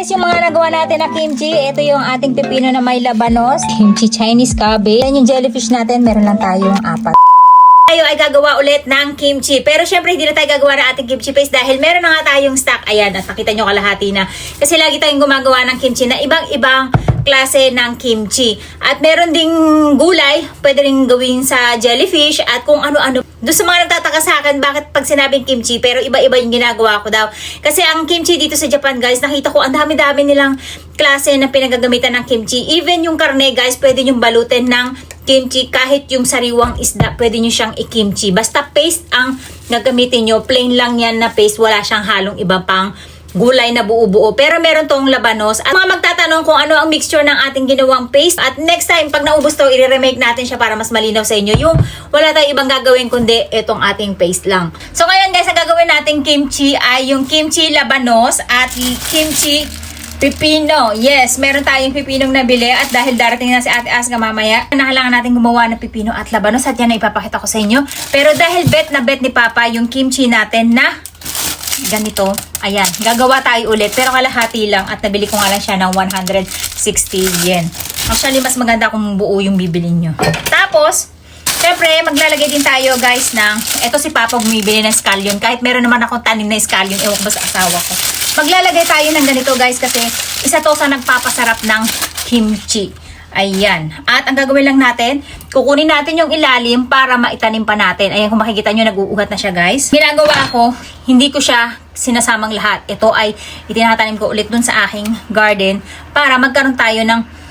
guys, yung mga nagawa natin na kimchi. Ito yung ating pipino na may labanos. Kimchi Chinese cabbage. Yan yung jellyfish natin. Meron lang tayong 4. Tayo ay gagawa ulit ng kimchi. Pero syempre hindi na tayo gagawa ng ating kimchi paste dahil meron na nga tayong stock. Ayan, at nakita nyo kalahati na. Kasi lagi tayong gumagawa ng kimchi na ibang-ibang klase ng kimchi. At meron ding gulay, pwede rin gawin sa jellyfish at kung ano-ano. Doon sa mga nagtataka sa akin, bakit pag sinabing kimchi, pero iba-iba yung ginagawa ko daw. Kasi ang kimchi dito sa Japan, guys, nakita ko ang dami-dami nilang klase na pinagagamitan ng kimchi. Even yung karne, guys, pwede nyong balutin ng kimchi. Kahit yung sariwang isda, pwede nyo siyang i-kimchi. Basta paste ang gagamitin nyo. Plain lang yan na paste. Wala siyang halong iba pang gulay na buo-buo. Pero meron tong labanos. At mga magtatanong kung ano ang mixture ng ating ginawang paste. At next time, pag naubos to, i-remake natin siya para mas malinaw sa inyo. Yung wala tayong ibang gagawin kundi itong ating paste lang. So ngayon guys, ang gagawin nating kimchi ay yung kimchi labanos at kimchi pipino. Yes, meron tayong pipinong nabili at dahil darating na si Ate Asga mamaya, nahalangan natin gumawa ng pipino at labanos at yan na ipapakita ko sa inyo. Pero dahil bet na bet ni Papa yung kimchi natin na ganito, ayan, gagawa tayo ulit pero kalahati lang at nabili ko nga lang siya ng 160 yen. Actually, mas maganda kung buo yung bibilin nyo. Tapos, syempre, maglalagay din tayo guys ng, eto si Papa bumibili ng scallion. Kahit meron naman akong tanim na scallion, ewan ko ba sa asawa ko. Maglalagay tayo ng ganito guys kasi isa to sa nagpapasarap ng kimchi. Ayan. At ang gagawin lang natin, kukunin natin yung ilalim para maitanim pa natin. Ayan, kung makikita nyo, nag-uugat na siya guys. Ginagawa ko, hindi ko siya sinasamang lahat. Ito ay itinatanim ko ulit dun sa aking garden para magkaroon tayo ng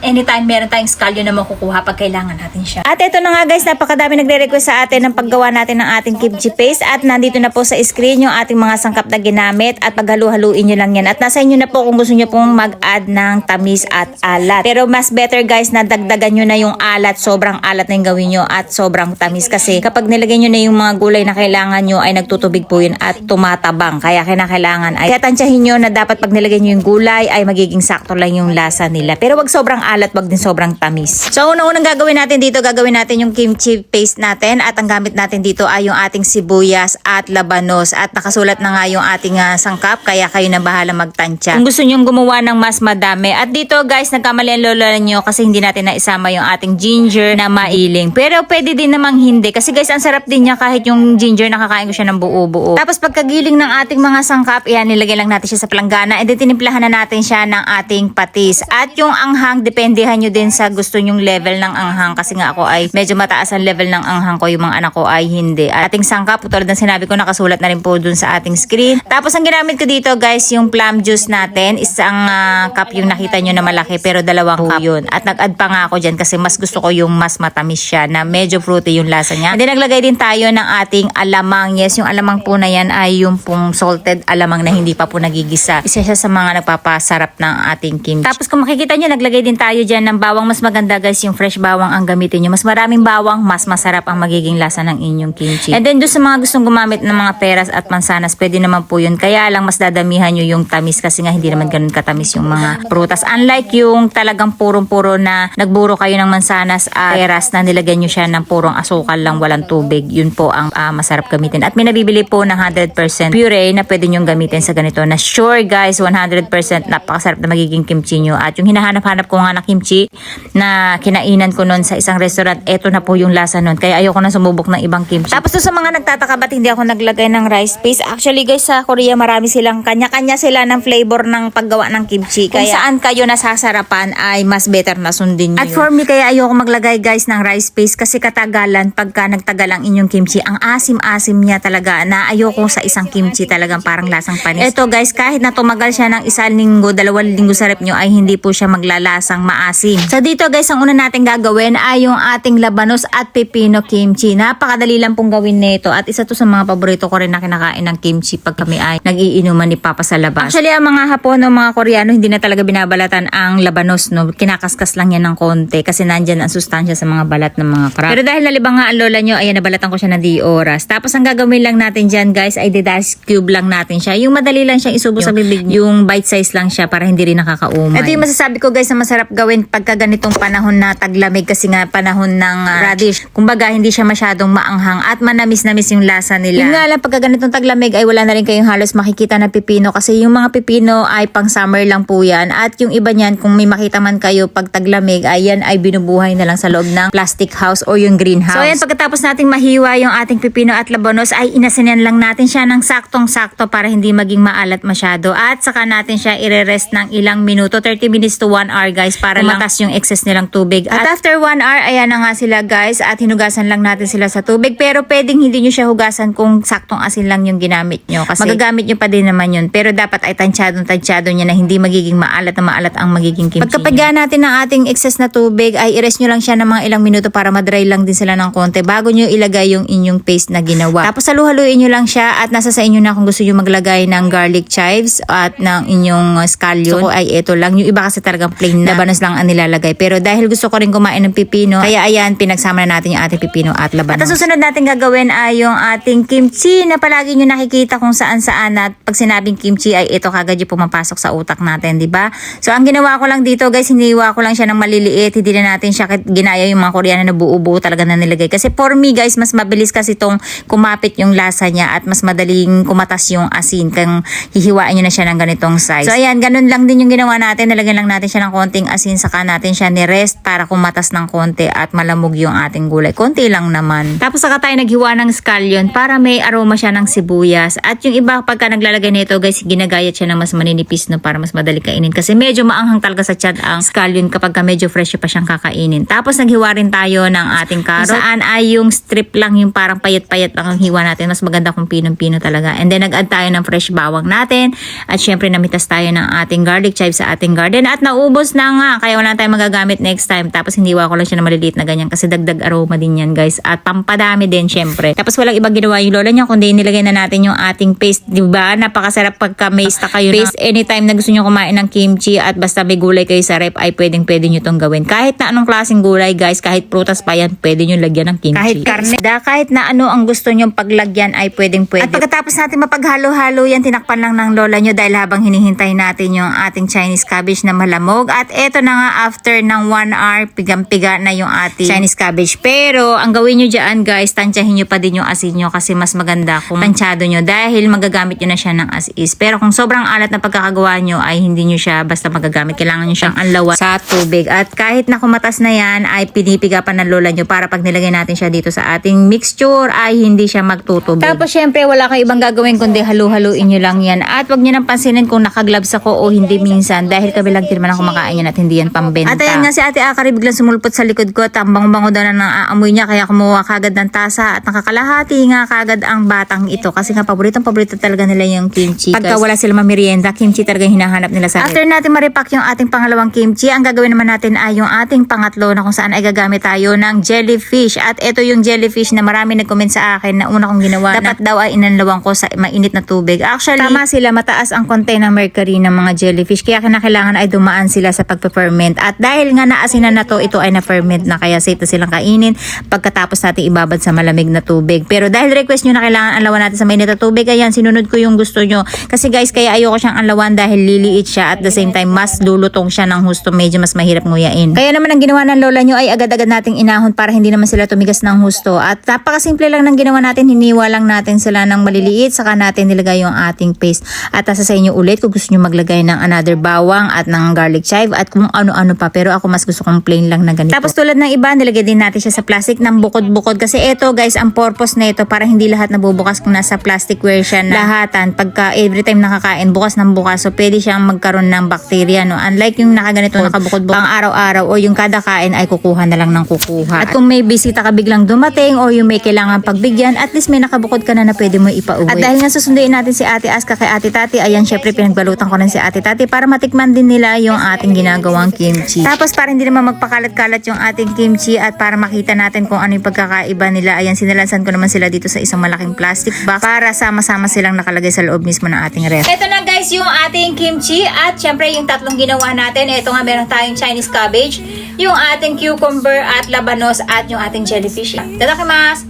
anytime meron tayong scallion na makukuha pag kailangan natin siya. At ito na nga guys, napakadami nagre-request sa atin ng paggawa natin ng ating kimchi paste at nandito na po sa screen yung ating mga sangkap na ginamit at paghalu-haluin nyo lang yan. At nasa inyo na po kung gusto nyo pong mag-add ng tamis at alat. Pero mas better guys na dagdagan nyo na yung alat, sobrang alat na yung gawin nyo at sobrang tamis kasi kapag nilagay nyo na yung mga gulay na kailangan nyo ay nagtutubig po yun at tumatabang. Kaya kinakailangan ay tansyahin nyo na dapat pag nilagay nyo yung gulay ay magiging sakto lang yung lasa nila. Pero wag sobrang alat, wag din sobrang tamis. So unang gagawin natin dito, gagawin natin yung kimchi paste natin at ang gamit natin dito ay yung ating sibuyas at labanos at nakasulat na nga yung ating sangkap kaya kayo na bahala magtansya. Kung gusto nyong gumawa ng mas madami. At dito guys, nagkamali ang lola nyo kasi hindi natin naisama yung ating ginger na mailing. Pero pwede din namang hindi kasi guys, ang sarap din niya kahit yung ginger nakakain ko siya ng buo-buo. Tapos pagkagiling ng ating mga sangkap, yan, nilagay lang natin siya sa planggana and then tinimplahan na natin siya ng ating patis. At yung anghang, dependehan nyo din sa gusto nyong level ng anghang kasi nga ako ay medyo mataas ang level ng anghang ko, yung mga anak ko ay hindi. At ating sangkap, tulad ng sinabi ko, nakasulat na rin po dun sa ating screen. Tapos ang ginamit ko dito guys, yung plum juice natin, isang cup yung nakita nyo na malaki pero 2 cup yun. At nag-add pa nga ako dyan kasi mas gusto ko yung mas matamis siya na medyo fruity yung lasa niya. And then naglagay din tayo ng ating alamang. Yes, yung alamang po na yan ay yung pong salted alamang na hindi pa po nagigisa. Isa siya sa mga nagpapasarap ng ating kimchi. Tapos kung makikita nyo, naglagay din tayo dyan ng bawang. Mas maganda guys yung fresh bawang ang gamitin nyo. Mas maraming bawang, mas masarap ang magiging lasa ng inyong kimchi. And then doon sa mga gustong gumamit ng mga peras at mansanas, pwede naman po yun. Kaya lang mas dadamihan nyo yung tamis kasi nga hindi naman ganun katamis yung mga prutas. Unlike yung talagang purong-puro na nagburo kayo ng mansanas at peras na nilagyan nyo siya ng purong asukal lang, walang tubig. Yun po ang masarap gamitin. At may nabibili po ng 100% puree na pwede nyo gamitin sa ganito na sure guys, 100% napakasarap na magiging kimchi nyo. At yung hinahanap-hanap ko nga na kimchi na kinainan ko noon sa isang restaurant, eto na po yung lasa noon. Kaya ayoko na sumubok ng ibang kimchi. Tapos sa mga nagtataka ba't hindi ako naglagay ng rice paste? Actually guys, sa Korea marami silang kanya-kanya sila ng flavor ng paggawa ng kimchi. Kaya kung saan kayo nasasarapan ay mas better na sundin nyo. At for me, kaya ayoko maglagay guys ng rice paste kasi katagalan pagka nagtagal ang inyong kimchi, ang asim-asim niya talaga na ayoko sa isang kimchi talagang parang lasang panis. Eto guys, kahit na tumagal siya ng 1 linggo, 2 linggo sa rep nyo ay hindi po siya maglalasang maasim. So dito guys, ang una natin gagawin ay yung ating labanos at pipino kimchi. Napakadali lang pong gawin nito at isa to sa mga paborito ko rin na kinakain ng kimchi pag kami ay nag-iinuman ni Papa sa labas. Actually, ang mga Hapon o mga Koreano hindi na talaga binabalatan ang labanos, no? Kinakaskas lang yan ng konti kasi nandyan ang sustansya sa mga balat ng mga crab. Pero dahil nalibang nga ang lola nyo, ayan, nabalatan ko siya ng di oras. Tapos ang gagawin lang natin dyan guys ay dice cube lang natin siya. Yung madali lang siyang isubo sa bibig, yung bite size lang siya para hindi rin nakakaumay. Ito yung masasabi ko guys guys na masarap gawin pagka ganitong panahon na taglamig kasi nga panahon ng radish. Kumbaga hindi siya masyadong maanghang at manamis-namis yung lasa nila. Yung nga lang pagka ganitong taglamig ay wala na rin kayong halos makikita na pipino kasi yung mga pipino ay pang summer lang po yan. At yung iba niyan kung may makita man kayo pag taglamig ay yan ay binubuhay na lang sa loob ng plastic house o yung greenhouse. So ayan, pagkatapos nating mahiwa yung ating pipino at labanos ay inasinan lang natin siya ng saktong-sakto para hindi maging maalat masyado. At saka natin siya i-rest ng ilang minuto, 30 minutes to 1 hour guys, para lumakas yung excess nilang tubig. At after 1 hour, ayan na nga sila guys at hinugasan lang natin sila sa tubig. Pero pwedeng hindi nyo siya hugasan kung saktong asin lang yung ginamit nyo kasi magagamit nyo pa din naman yun. Pero dapat ay tansyadong-tansyado nyo na hindi magiging maalat na maalat ang magiging kimchi. Pagkapagyan natin ng ating excess na tubig ay i-rest nyo lang siya ng mga ilang minuto para madry lang din sila ng konti bago nyo ilagay yung inyong paste na ginawa. Tapos halu-haluin nyo lang siya at nasa sa inyo na kung gusto nyo maglagay ng garlic chives at ng inyong scallion. So ay ito lang. Yung iba kasi talagang plain na labanos lang ang nilalagay. Pero dahil gusto ko rin kumain ng pipino, kaya ayan, pinagsama na natin yung ating pipino at labanos. At ang susunod natin gagawin ay yung ating kimchi na palagi nyo nakikita kung saan-saan at pag sinabing kimchi ay ito kagad yung pumapasok sa utak natin, di ba? So ang ginawa ko lang dito guys, hiniwa ko lang siya ng maliliit. Hindi na natin siya ginaya yung mga Koreano na buo-buo talaga na nilagay. Kasi for me guys, mas mabilis kasi itong kumapit yung lasa niya at mas madaling kumatas yung asin kung hihiwain nyo na siya ng ganitong size. So ayan, ganun lang din yung ginawa natin. Nalagyan lang natin siya ng konting asin, saka natin siya ni-rest para kumatas ng konti at malamog yung ating gulay. Konti lang naman. Tapos saka tayo naghiwa ng scallion para may aroma siya ng sibuyas. At yung iba pagka naglalagay nito guys, ginagayat siya ng mas maninipis no para mas madali kainin. Kasi medyo maanghang talaga sa tiyan ang scallion kapag medyo fresh pa siyang kakainin. Tapos naghiwa rin tayo ng ating carrot. Saan ay yung strip lang, yung parang payat-payat lang ang hiwa natin. Mas maganda kung pinong-pino talaga. And then nag-add tayo ng fresh bawang natin. At syempre namitas tayo ng ating garlic chives sa ating garden. At naubos na nga. Kaya wala tayong magagamit next time. Tapos hindiwa ko lang siya na maliliit na ganyan kasi dagdag aroma din yan guys. At pampadami din syempre. Tapos walang ibang ginawa yung lola niya kundi nilagay na natin yung ating paste. Diba? Napakasarap pagka may sta kayo paste. Anytime na gusto nyo kumain ng kimchi at basta may gulay kayo sa rep ay pwede nyo itong gawin. Kahit na anong klaseng gulay guys, kahit prutas pa yan, pwede nyo lagyan ng kimchi. Kahit karne, kahit na ano ang gusto nyo paglagyan ay pwede. At pagkatapos natin mapaghalo-halo yan, tinakpan lang ng lola nyo dahil habang hinihintay natin yung ating Chinese cabbage na malamog. At eto na nga, after ng 1 hour, pigang-piga na yung ating Chinese cabbage. Pero ang gawin nyo dyan guys, tansyahin nyo pa din yung asin nyo kasi mas maganda kung tansyado nyo dahil magagamit nyo na siya ng as is. Pero kung sobrang alat na pagkakagawa nyo ay hindi nyo siya basta magagamit. Kailangan nyo siyang anlawan sa tubig. At kahit na kumatas na yan ay pinipiga pa ng lola nyo para pag nilagay natin siya dito sa ating mixture ay hindi siya magtutubig. Tapos syempre wala kang ibang gagawin kundi halu-haluin nyo lang yan. At wag nyo nang pansinin kung nakagloves ako o hindi minsan dahil kami lang din naman ang kumakain yan at hindi yan pambenta. At ayan nga si Ate Akari biglang sumulpot sa likod ko at ang bango-bango daw na naaamoy niya kaya kumuha kagad ng tasa at nakakalahati nga kagad ang batang ito kasi nga paborito talaga nila yung kimchi. Pagka wala sila mamerienda, kimchi talaga hinahanap nila sa after natin maripak yung ating pangalawang kimchi, ang gagawin naman natin ay yung ating pangatlo na kung saan ay gagamit tayo ng jellyfish. At ito yung jellyfish na marami nag-comment sa akin na una kong ginawa. Dapat daw ay inanlawang ko sa mainit na tubig. Actually, tama sila, mataas ang content ng mercury ng mga jellyfish kaya kinakailangan ay dumaan sila sa pagpe-ferment. At dahil nga naasinan na to, ito ay na-ferment na kaya safe na silang kainin pagkatapos natin ibabad sa malamig na tubig. Pero dahil request nyo na kailangan anlawan natin sa mainit na tubig, ayan, sinunod ko yung gusto nyo. Kasi guys, kaya ayoko siyang anlawan dahil liliit siya at the same time mas lulutong siya ng husto, medyo mas mahirap nguyain. Kaya naman ang ginawa ng lola nyo ay agad-agad nating inahon para hindi naman sila tumigas ng husto. At napakasimple lang ng ginawa natin, hiniwa lang natin sila ng maliliit, saka natin nilagay yung ating paste. At asa sa inyo ulit kung gusto nyo maglagay ng another bawang at ng garlic chive at kung ano-ano pa. Pero ako mas gusto kong plain lang na ganito. Tapos tulad ng iba, nilagay din natin siya sa plastic ng bukod-bukod. Kasi ito guys, ang purpose na ito para hindi lahat nabubukas kung nasa plastic ware siya na lahatan. Pagka every time nakakain, bukas ng bukas. So pwede siyang magkaroon ng bacteria. No? Unlike yung nakaganito, nakabukod-bukod ang araw-araw o yung kada kain ay kukuha na lang ng kukuha. At kung may bisita ka biglang dumating o yung may kailangan pagbigyan, at least may nakabukod ka na pwede mo ipauwi. At dahil nga susunduin natin si Ate Aska kay Ate Tati, ayan syempre pinagbalutan ko rin si Ate Tati para matikman din nila yung ating ginagawang kimchi. Tapos para hindi naman magpakalat-kalat yung ating kimchi at para makita natin kung ano yung pagkakaiba nila, ayan sinilansan ko naman sila dito sa isang malaking plastic box para sama-sama silang nakalagay sa loob mismo ng ating ref. Ito na guys yung ating kimchi at syempre yung tatlong ginawa natin. Ito nga meron tayong Chinese cabbage, yung ating cucumber at labanos at yung ating jellyfish. Tadakimasu!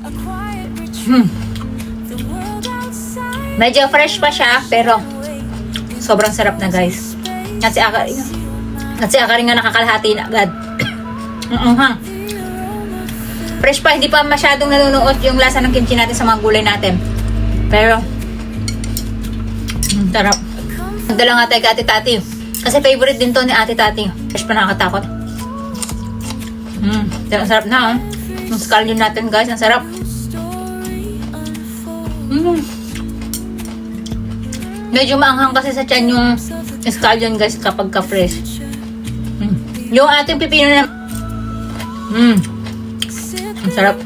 Medyo fresh pa siya pero sobrang sarap na guys. At si Akari, At si Akari nga nakakalahati na agad. Fresh pa, hindi pa masyadong nanunuot yung lasa ng kimchi natin sa mga gulay natin. Pero, sarap. Nagdala nga tayo kay Ate Tati. Kasi favorite din to ni Ate Tati. Fresh pa, nakakatakot. Ang sarap na, oh. Yung scallion natin, guys, ang sarap. Medyo maanghang kasi sa tiyan yung scallion, guys, kapag ka-fresh. Yung ating pipino na ang sarap.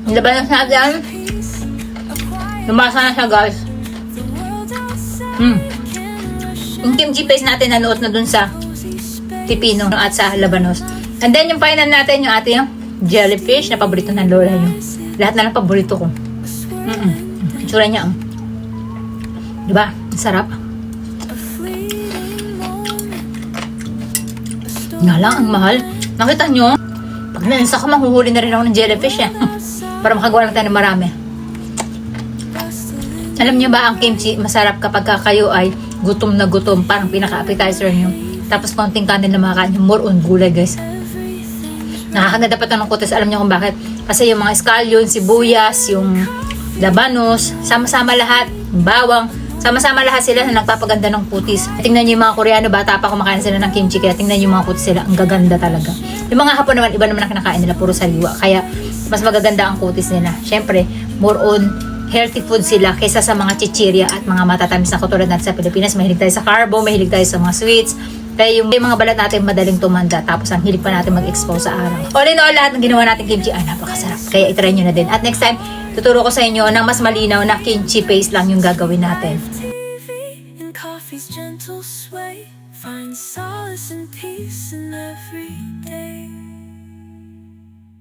Ang labanos natin, lumasa na siya, guys. Yung kimchi paste natin nanuot na dun sa pipino at sa labanos. And then yung final natin, yung ating jellyfish na paborito ng lola nyo. Lahat na lang paborito ko. Itsura niya, diba? Ang sarap. Nga lang, ang mahal. Nakita nyo? Pag nalinsa ka, mahuhuli na rin ako ng jellyfish, eh. Para makagawa lang tayo ng marami. Alam nyo ba, ang kimchi masarap kapag kayo ay gutom na gutom. Parang pinaka-appetizer nyo. Tapos konting kanin na makakain nyo. More on gulay, guys. Nakakaganda pa ito ng kutis. Alam nyo kung bakit? Kasi yung mga scallion, sibuyas, yung labanos, sama-sama lahat, yung bawang, sama-sama lahat sila na nagpapaganda ng kutis. Tingnan nyo yung mga Koreano, bata pa kumakain sila ng kimchi, kaya tingnan nyo yung mga kutis sila, ang gaganda talaga. Yung mga Hapon naman, iba naman ang kinakain nila, puro sariwa, kaya mas magaganda ang kutis nila. Syempre, more on healthy food sila kaysa sa mga chichirya at mga matatamis na katulad natin sa Pilipinas. Mahilig tayo sa carbo, mahilig tayo sa mga sweets. Kaya yung mga balat natin madaling tumanda, tapos ang hilig pa natin mag-expose sa araw. All in all, lahat ng ginawa natin kimchi ay napakasarap. Kaya itry nyo na din. At next time, tuturo ko sa inyo ng mas malinaw na kimchi paste lang yung gagawin natin.